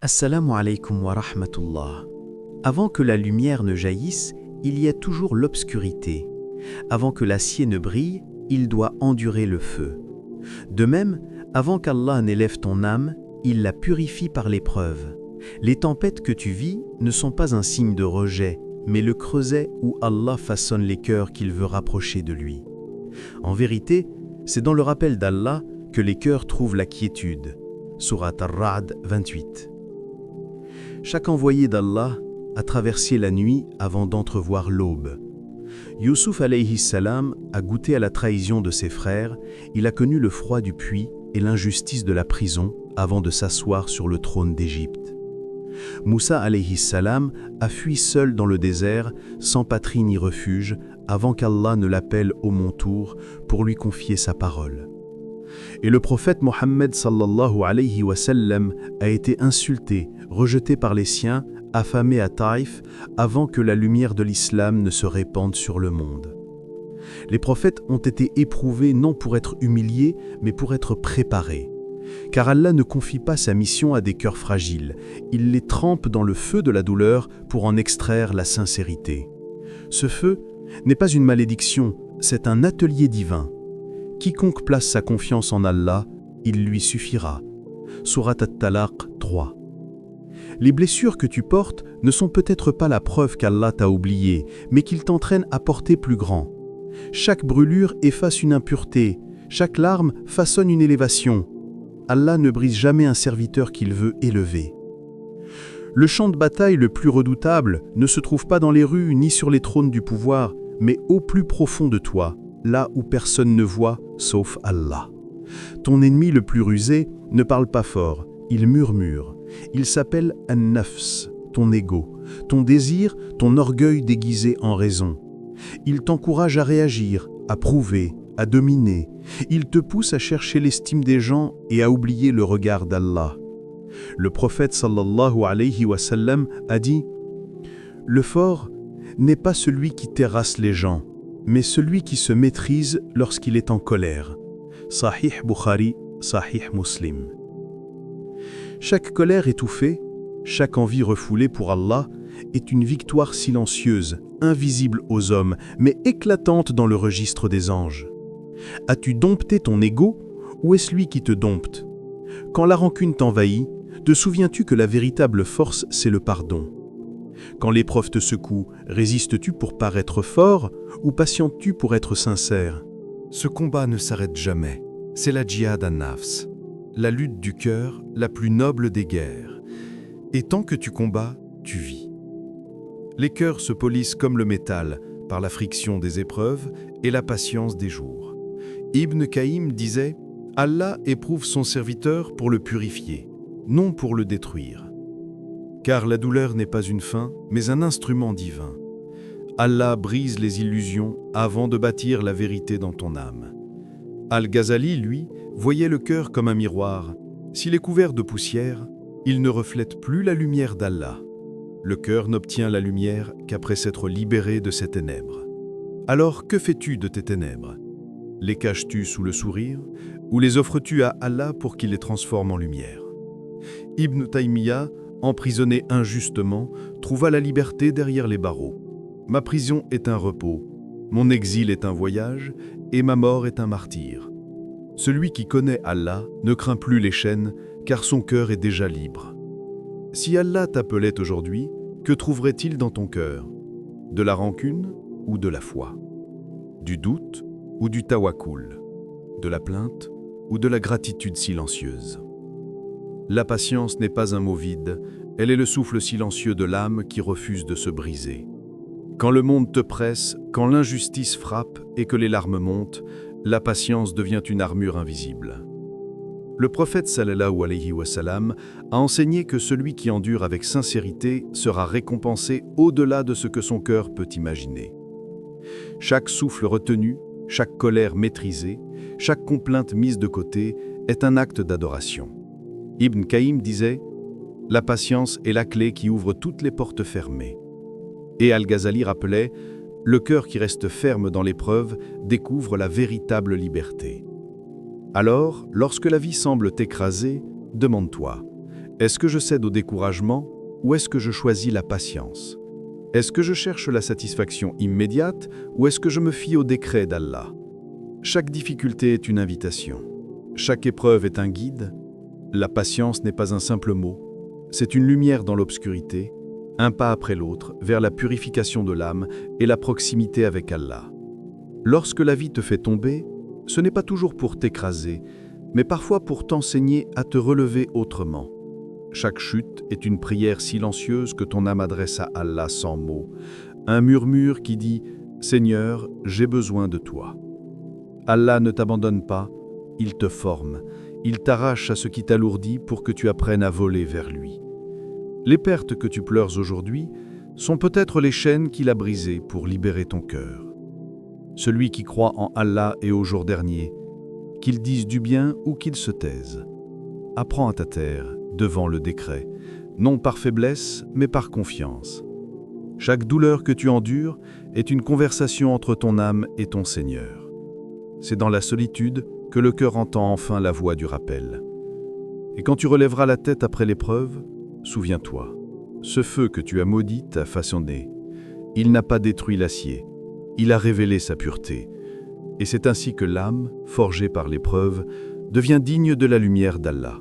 Assalamu alaikum wa rahmatullah. Avant que la lumière ne jaillisse, il y a toujours l'obscurité. Avant que l'acier ne brille, il doit endurer le feu. De même, avant qu'Allah n'élève ton âme, il la purifie par l'épreuve. Les tempêtes que tu vis ne sont pas un signe de rejet, mais le creuset où Allah façonne les cœurs qu'il veut rapprocher de lui. En vérité, c'est dans le rappel d'Allah que les cœurs trouvent la quiétude. Surat Ar-Ra'd 28. Chaque envoyé d'Allah a traversé la nuit avant d'entrevoir l'aube. Youssouf alayhi salam a goûté à la trahison de ses frères, il a connu le froid du puits et l'injustice de la prison avant de s'asseoir sur le trône d'Égypte. Moussa alayhi salam a fui seul dans le désert, sans patrie ni refuge, avant qu'Allah ne l'appelle au montour pour lui confier sa parole. Et le prophète Mohammed sallallahu alayhi wa sallam a été insulté, rejeté par les siens, affamé à Taïf, avant que la lumière de l'islam ne se répande sur le monde. Les prophètes ont été éprouvés non pour être humiliés, mais pour être préparés. Car Allah ne confie pas sa mission à des cœurs fragiles, il les trempe dans le feu de la douleur pour en extraire la sincérité. Ce feu n'est pas une malédiction, c'est un atelier divin. Quiconque place sa confiance en Allah, il lui suffira. Surat At-Talaq 3. Les blessures que tu portes ne sont peut-être pas la preuve qu'Allah t'a oublié, mais qu'il t'entraîne à porter plus grand. Chaque brûlure efface une impureté, chaque larme façonne une élévation. Allah ne brise jamais un serviteur qu'il veut élever. Le champ de bataille le plus redoutable ne se trouve pas dans les rues ni sur les trônes du pouvoir, mais au plus profond de toi, là où personne ne voit, sauf Allah. Ton ennemi le plus rusé ne parle pas fort, il murmure. Il s'appelle An-Nafs, ton ego, ton désir, ton orgueil déguisé en raison. Il t'encourage à réagir, à prouver, à dominer. Il te pousse à chercher l'estime des gens et à oublier le regard d'Allah. Le prophète sallallahu alayhi wa sallam a dit « Le fort n'est pas celui qui terrasse les gens, mais celui qui se maîtrise lorsqu'il est en colère. » Sahih Bukhari, Sahih Muslim. Chaque colère étouffée, chaque envie refoulée pour Allah est une victoire silencieuse, invisible aux hommes, mais éclatante dans le registre des anges. As-tu dompté ton ego ou est-ce lui qui te dompte? Quand la rancune t'envahit, te souviens-tu que la véritable force, c'est le pardon? Quand l'épreuve te secoue, résistes-tu pour paraître fort ou patientes-tu pour être sincère? Ce combat ne s'arrête jamais. C'est la djihad an-nafs, la lutte du cœur, la plus noble des guerres. Et tant que tu combats, tu vis. Les cœurs se polissent comme le métal par la friction des épreuves et la patience des jours. Ibn Qayyim disait « Allah éprouve son serviteur pour le purifier, non pour le détruire. Car la douleur n'est pas une fin, mais un instrument divin. Allah brise les illusions avant de bâtir la vérité dans ton âme. » Al-Ghazali, lui, voyait le cœur comme un miroir. S'il est couvert de poussière, il ne reflète plus la lumière d'Allah. Le cœur n'obtient la lumière qu'après s'être libéré de ses ténèbres. Alors, que fais-tu de tes ténèbres? Les caches-tu sous le sourire ou les offres-tu à Allah pour qu'il les transforme en lumière? Ibn Taymiyyah, emprisonné injustement, trouva la liberté derrière les barreaux. Ma prison est un repos, mon exil est un voyage, et ma mort est un martyr. Celui qui connaît Allah ne craint plus les chaînes, car son cœur est déjà libre. Si Allah t'appelait aujourd'hui, que trouverait-il dans ton cœur? De la rancune ou de la foi? Du doute ou du tawakkul? De la plainte ou de la gratitude silencieuse? La patience n'est pas un mot vide, elle est le souffle silencieux de l'âme qui refuse de se briser. Quand le monde te presse, quand l'injustice frappe et que les larmes montent, la patience devient une armure invisible. Le prophète sallallahu alayhi wa sallam a enseigné que celui qui endure avec sincérité sera récompensé au-delà de ce que son cœur peut imaginer. Chaque souffle retenu, chaque colère maîtrisée, chaque complainte mise de côté est un acte d'adoration. Ibn Qayyim disait « La patience est la clé qui ouvre toutes les portes fermées. » Et Al-Ghazali rappelait « Le cœur qui reste ferme dans l'épreuve découvre la véritable liberté. » Alors, lorsque la vie semble t'écraser, demande-toi Est-ce que je cède au découragement ou est-ce que je choisis la patience? Est-ce que je cherche la satisfaction immédiate ou est-ce que je me fie au décret d'Allah? Chaque difficulté est une invitation. Chaque épreuve est un guide. La patience n'est pas un simple mot. C'est une lumière dans l'obscurité, un pas après l'autre vers la purification de l'âme et la proximité avec Allah. Lorsque la vie te fait tomber, ce n'est pas toujours pour t'écraser, mais parfois pour t'enseigner à te relever autrement. Chaque chute est une prière silencieuse que ton âme adresse à Allah sans mots, un murmure qui dit « Seigneur, j'ai besoin de toi ». Allah ne t'abandonne pas, il te forme, il t'arrache à ce qui t'alourdit pour que tu apprennes à voler vers lui. Les pertes que tu pleures aujourd'hui sont peut-être les chaînes qu'il a brisées pour libérer ton cœur. Celui qui croit en Allah et au jour dernier, qu'il dise du bien ou qu'il se taise. Apprends à ta terre devant le décret, non par faiblesse, mais par confiance. Chaque douleur que tu endures est une conversation entre ton âme et ton Seigneur. C'est dans la solitude que le cœur entend enfin la voix du rappel. Et quand tu relèveras la tête après l'épreuve, souviens-toi, ce feu que tu as maudit t'a façonné. Il n'a pas détruit l'acier, il a révélé sa pureté. Et c'est ainsi que l'âme, forgée par l'épreuve, devient digne de la lumière d'Allah.